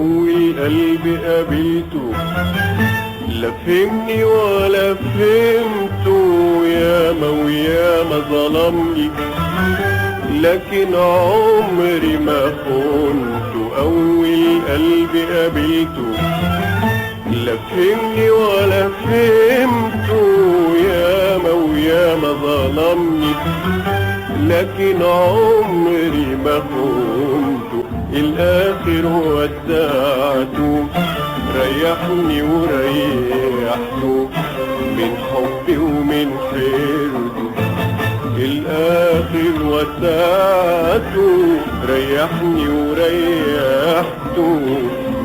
أول قلب قابلته لا فهمني ولا فهمته، ياما وياما ظلمني لكن عمري ما خنته. أول قلب قابلته لا فهمني ولا فهمته، ياما وياما ظلمني لكن عمري ما خنته. الآخر ودعته ريحني وريحته من حبي ومن حرده. الآخر ودعته ريحني وريحته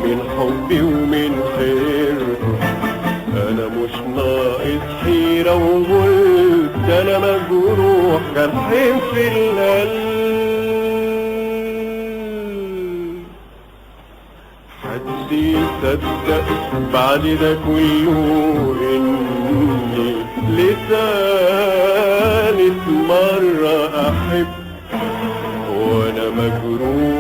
من حبي ومن حرده. أنا مش ناقص حيرة وقلت أنا مجروح جرح في القلب. حد يصدق بعد ده كله إني لثالث مرة أحب وأنا مجروح؟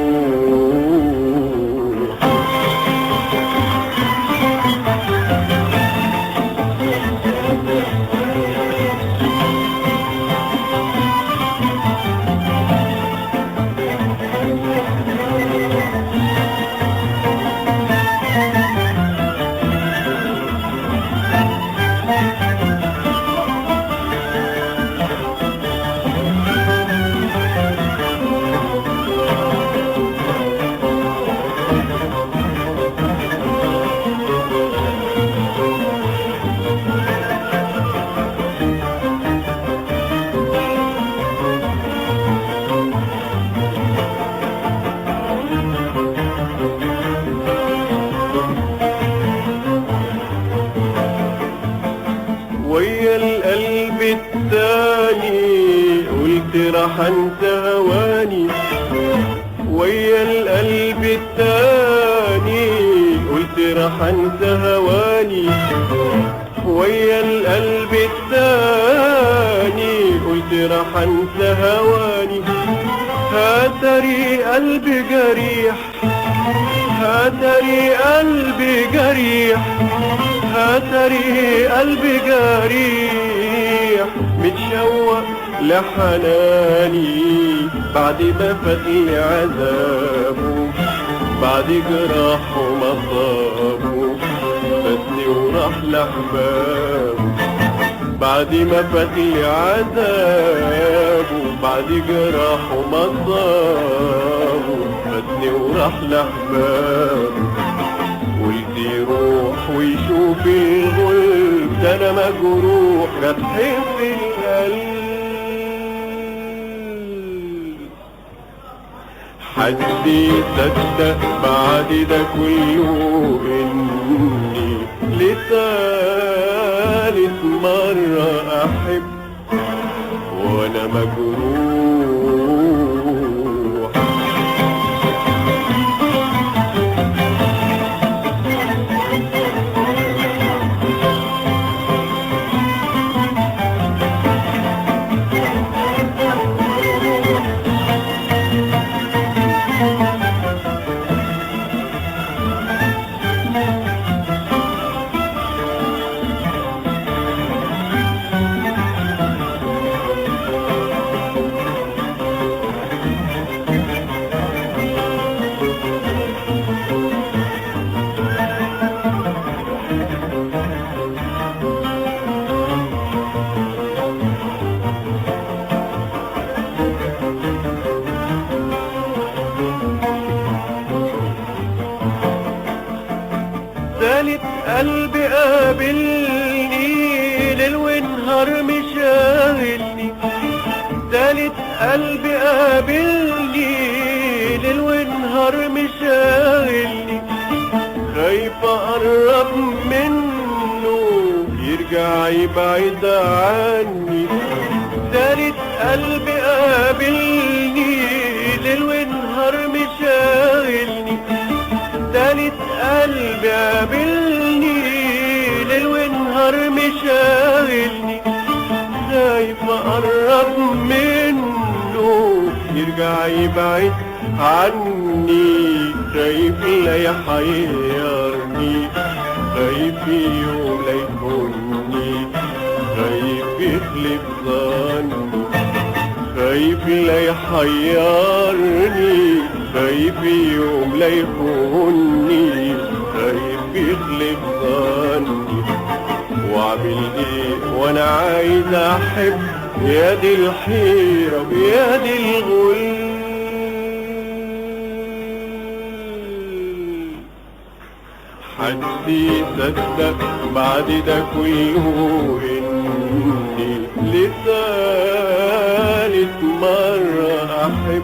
ويا القلب التاني قلت راح انسى هواني، ويا القلب التاني قلت راح انسى هواني، ويا القلب التاني قلت راح انسى هواني. هاتري قلبي جريح، هاتري قلبي جريح، هاتري قلبي جريح متشوق لحناني بعد ما فاتني عذابه، بعد جراحه مصابه فاتني وراح لأحبابه. بعد ما فاتني عذابه بعد جراحه مصابه فاتني وراح لأحبابه. قلت يروح ويشوف الغلب ده انا مجروح جرح في القلب. حد يصدق بعد ده كله اني لثالث مرة احب وانا مجروح؟ تالت قلبي قابلني ليل ونهار مشاغلني، تالت قلبي قابلني ليل ونهار مشاغلني. خايف اقرب منه يرجع يبعد عني. تالت قلبي قابلني ليل ونهار مشاغلني، تالت قلبي قابلني ليل ونهار مشاغلني. خايف اقرب منه يرجع يبعد عني. خايف لا يحيرني، خايف يوم لا يخونني، خايف يخلف ظني، خايف لا يحيرني، خايف يوم لا يخونني، خايف يخلف ظني. واعمل ايه وانا عايز احب، يا دي الحيرة ويا دي الغل. حد يصدق بعد ده كله اني لثالث مرة احب؟